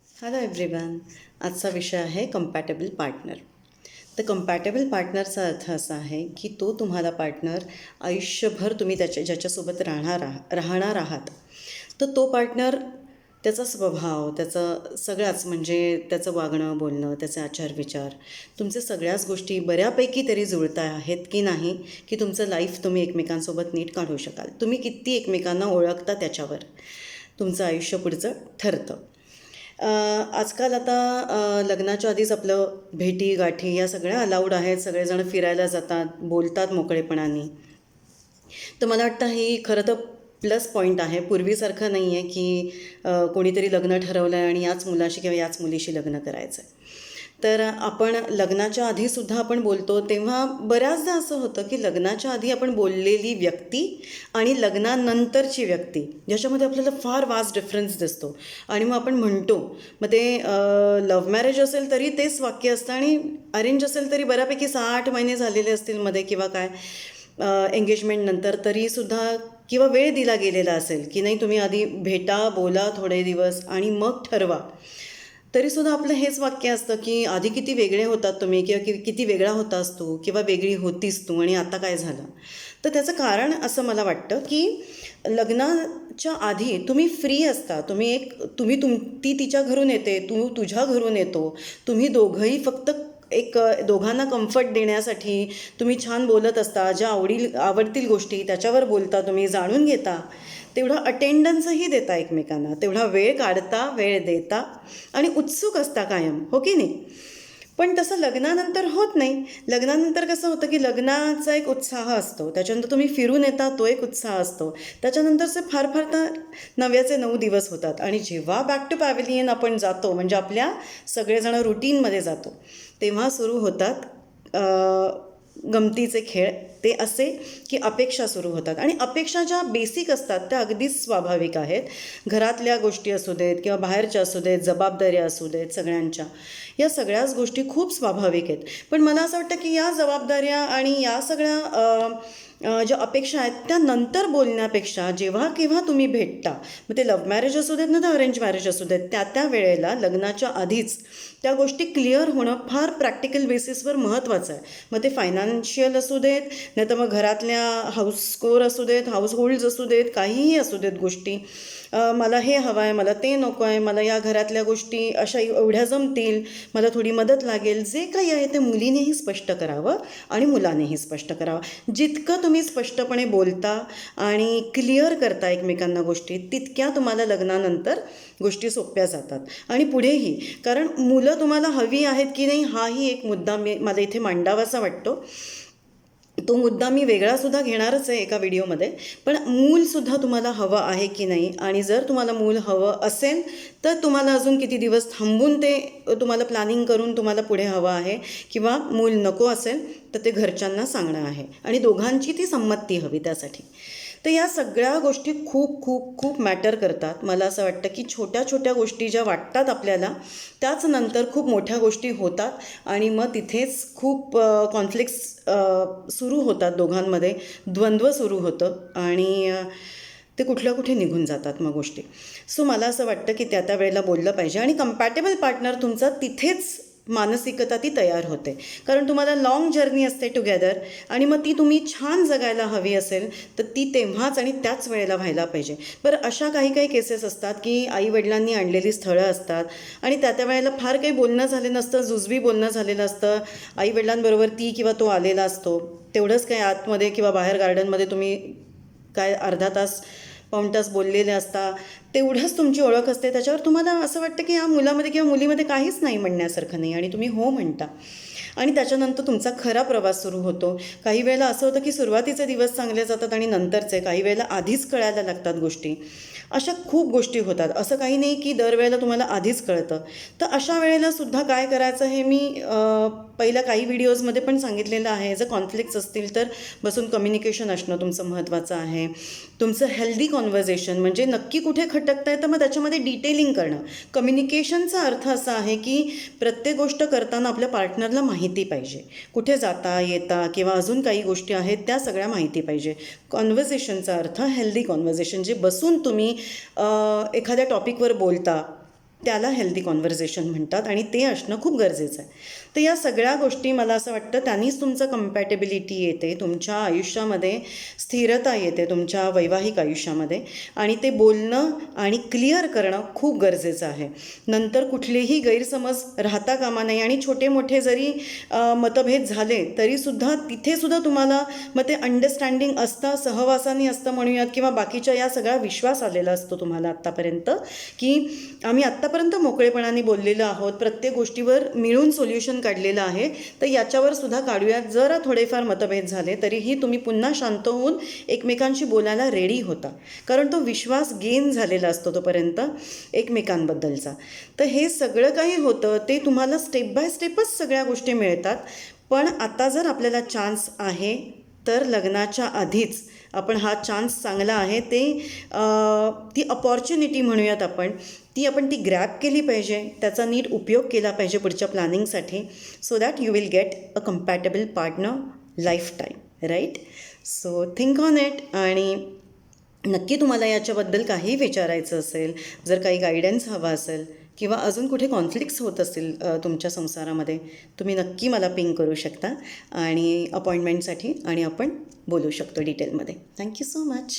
Hello everyone. आजचा विषय आहे कम्पॅटेबल पार्टनर. तर कम्पॅटेबल पार्टनरचा अर्थ असा आहे की तो तुम्हाला पार्टनर आयुष्यभर तुम्ही ज्याच्यासोबत राहणार आहात, तर तो पार्टनर त्याचा स्वभाव, त्याचं सगळ्याच म्हणजे त्याचं वागणं बोलणं, त्याचे आचार विचार, तुमचे सगळ्याच गोष्टी बऱ्यापैकी तरी जुळता आहेत की नाही, की तुमचं लाईफ तुम्ही एकमेकांसोबत नीट काढू शकाल. तुम्ही किती एकमेकांना ओळखता त्याच्यावर तुमचं आयुष्य पुढचं ठरतं. आजकाल आता लग्नाच्या आधीच आपलं भेटी गाठी या सगळ्या अलाउड आहेत. सगळेजण फिरायला जातात, बोलतात मोकळेपणाने. तर मला वाटतं ही खरं तर प्लस पॉईंट आहे. पूर्वीसारखं नाही आहे की कोणीतरी लग्न ठरवलं आहे आणि याच मुलाशी किंवा याच मुलीशी लग्न करायचं आहे. तर आपण लग्नाच्या आधीसुद्धा आपण बोलतो, तेव्हा बऱ्याचदा असं होतं की लग्नाच्या आधी आपण बोललेली व्यक्ती आणि लग्नानंतरची व्यक्ती ज्याच्यामध्ये आपल्याला फार वास्ट डिफरन्स दिसतो. आणि मग आपण म्हणतो, मग ते लव्ह मॅरेज असेल तरी तेच वाक्य असतं आणि अरेंज असेल तरी बऱ्यापैकी 6-8 महिने झालेले असतील मध्ये किंवा काय एंगेजमेंटनंतर तरीसुद्धा किंवा वेळ दिला गेलेला असेल की नाही, तुम्ही आधी भेटा, बोला थोडे दिवस आणि मग ठरवा. तरीसुद्धा आपलं हेच वाक्य असतं की आधी किती वेगळे होतात तुम्ही किंवा किती वेगळा होतास तू किंवा वेगळी होतीस तू आणि आता काय झालं. तर त्याचं कारण असं मला वाटतं की लग्नाच्या आधी तुम्ही फ्री असता. ती तिच्या घरून येते, तू तुझ्या घरून येतो. तुम्ही दोघंही फक्त दोघांना कम्फर्ट देण्यासाठी तुम्ही छान बोलत असता. ज्या आवडतील गोष्टी त्याच्यावर बोलता, तुम्ही जाणून घेता. तेवढा अटेंडन्सही देता एकमेकांना, तेवढा वेळ काढता, वेळ देता आणि उत्सुक असता कायम, हो की नाही. पण तसं लग्नानंतर होत नाही. लग्नानंतर कसं होतं की लग्नाचा एक उत्साह असतो, त्याच्यानंतर तुम्ही फिरून येता, तो एक उत्साह असतो. त्याच्यानंतरचे फार फार तर 9चे 9 दिवस होतात आणि जेव्हा बॅक टू पॅव्हिलियन आपण जातो, म्हणजे आपल्या सगळेजण रुटीनमध्ये जातो, तेव्हा सुरू होतात गमतीचे खेळ. ते असे की अपेक्षा सुरू होतात आणि अपेक्षा ज्या बेसिक असतात त्या अगदीच स्वाभाविक आहेत. घरातल्या गोष्टी असू देत किंवा बाहेरच्या असू देत, जबाबदाऱ्या असू देत, सगळ्यांच्या या सगळ्याच गोष्टी खूप स्वाभाविक आहेत. पण मला असं वाटतं की या जबाबदाऱ्या आणि या सगळ्या ज्या अपेक्षा आहेत त्या नंतर बोलण्यापेक्षा जेव्हा केव्हा तुम्ही भेटता, मग ते लव्ह मॅरेज असू देत ना तर अरेंज मॅरेज असू देत, त्या वेळेला लग्नाच्या आधीच त्या गोष्टी क्लिअर होणं फार प्रॅक्टिकल बेसिसवर महत्त्वाचं आहे. मग ते फायनान्शियल असू देत, नाही तर मग घरातल्या हाऊसकोर असू देत, हाऊसहोल्ड्स असू देत, काहीही असू देत गोष्टी. मला हे हवं आहे, मला ते नको आहे, मला या घरातल्या गोष्टी अशा एवढ्या जमतील, मला थोडी मदत लागेल, जे काही आहे ते मुलीनेही स्पष्ट करावं आणि मुलानेही स्पष्ट करावं. जितकं तुम्ही स्पष्टपणे बोलता आणि क्लिअर करता एकमेकांना गोष्टी, तितक्या तुम्हाला लग्नानंतर गोष्टी सोप्या जातात आणि पुढेही. कारण मुलं तुम्हाला हवी आहेत की नाही हाही एक मुद्दा मला इथे मांडावासा वाटतो. तो मुद्दा मी वेगळासुद्धा घेणारच आहे एका व्हिडिओमध्ये. पण मूलसुद्धा तुम्हाला हवं आहे की नाही, आणि जर तुम्हाला मूल हवं असेल तर तुम्हाला अजून किती दिवस थांबून ते तुम्हाला प्लॅनिंग करून तुम्हाला पुढे हवं आहे, किंवा मूल नको असेल तर ते घरच्यांना सांगणं आहे आणि दोघांची ती संमती हवी त्यासाठी. तर या सगळ्या गोष्टी खूप खूप खूप मॅटर करतात. मला असं वाटतं की छोट्या छोट्या गोष्टी ज्या वाटतात आपल्याला, त्याच नंतर खूप मोठ्या गोष्टी होतात आणि मग तिथेच खूप कॉन्फ्लिक्ट्स सुरू होतात दोघांमध्ये, द्वंद्व सुरू होतं आणि ते कुठे निघून जातात मग गोष्टी. सो मला असं वाटतं की त्या वेळेला बोललं पाहिजे आणि कम्पॅटेबल पार्टनर तुमचा तिथेच मानसिकता ती तयार होते. कारण तुम्हाला लाँग जर्नी असते टुगेदर आणि मग ती तुम्ही छान जगायला हवी असेल तर ती तेव्हाच आणि त्याच वेळेला व्हायला पाहिजे. बरं, अशा काही केसेस असतात की आईवडिलांनी आणलेली स्थळं असतात आणि त्या वेळेला फार काही बोलणं झालं नसतं, जुजबी बोलणं झालेलं असतं. आईवडिलांबरोबर ती किंवा तो आलेला असतो, तेवढंच काही आतमध्ये किंवा बाहेर गार्डनमध्ये तुम्ही काय अर्धा तास पाऊण तास बोललेले असता, तेवढंच तुमची ओळख असते. त्याच्यावर तुम्हाला असं वाटतं की या मुलामध्ये किंवा मुलीमध्ये काहीच नाही म्हणण्यासारखं नाही आणि तुम्ही हो म्हणता आणि त्याच्यानंतर तुमचा खरा प्रवास सुरू होतो. काही वेळेला असं होतं की सुरुवातीचे दिवस चांगले जातात आणि नंतरचे, काही वेळेला आधीच कळायला लागतात गोष्टी. अशा खूप गोष्टी होतात. असं काही नाही की दरवेळेला तुम्हाला आधीच कळतं. तर अशा वेळेला सुद्धा काय करायचं हे मी पहिल्या काही व्हिडिओजमध्ये पण सांगितलेलं आहे. जर कॉन्फ्लिक्ट्स असतील तर बसून कम्युनिकेशन असणं तुमचं महत्त्वाचं आहे. तुमचं हेल्दी कॉन्व्हर्सेशन, म्हणजे नक्की कुठे खटकतं आहे तर मग त्याच्यामध्ये डिटेलिंग करणं. कम्युनिकेशनचा अर्थ असा आहे की प्रत्येक गोष्ट करताना आपल्या पार्टनरला माहिती पाहिजे. कुठे जाता येता किंवा अजून काही गोष्टी आहेत त्या सगळ्या माहिती पाहिजे. कॉन्व्हर्सेशनचा अर्थ हेल्दी कॉन्व्हर्सेशन, जे बसून तुम्ही एखाद्या टॉपिकवर बोलता, त्याला हेल्दी कॉन्व्हर्सेशन म्हणतात आणि ते असणं खूप गरजेचं आहे. तर या सगळ्या गोष्टी मला असं वाटतं त्यांनीच तुमचं कम्पॅटेबिलिटी येते, तुमच्या आयुष्यामध्ये स्थिरता येते, तुमच्या वैवाहिक आयुष्यामध्ये. आणि ते बोलणं आणि क्लिअर करणं खूप गरजेचं आहे. नंतर कुठलेही गैरसमज राहता कामा नये आणि छोटे मोठे जरी मतभेद झाले तरीसुद्धा तिथेसुद्धा तुम्हाला मग ते अंडरस्टँडिंग असतं, सहवासाने असतं म्हणूयात, किंवा बाकीच्या या सगळा विश्वास आलेला असतो तुम्हाला आत्तापर्यंत, की आम्ही आत्तापर्यंत मोकळेपणाने बोललेलो आहोत, प्रत्येक गोष्टीवर मिळून सोल्युशन काढलेलं आहे. तर याच्यावर सुद्धा काढूयात. जरा थोडेफार मतभेद झाले तरीही तुम्ही पुन्हा शांत होऊन एकमेकांशी बोलायला रेडी होता, कारण तो विश्वास गेन झालेला असतो तोपर्यंत एकमेकांबद्दलचा. तर हे सगळं काही होतं ते तुम्हाला स्टेप बाय स्टेपच सगळ्या गोष्टी मिळतात. पण आता जर आपल्याला चान्स आहे तर लग्नाच्या आधीच आपण हा चान्स चांगला आहे ते ती अपॉर्च्युनिटी म्हणूयात आपण ती ग्रॅब केली पाहिजे, त्याचा नीट उपयोग केला पाहिजे पुढच्या प्लॅनिंगसाठी, so that you will get a compatible partner lifetime, right? So think on it. आणि नक्की तुम्हाला याच्याबद्दल काही विचारायचं असेल, जर काही गायडन्स हवा असेल किंवा अजून कुठे कॉन्फ्लिक्ट्स होत असतील तुमच्या संसारामध्ये, तुम्ही नक्की मला पिंग करू शकता आणि अपॉइंटमेंटसाठी आणि आपण बोलू शकतो डिटेलमध्ये. Thank you so much.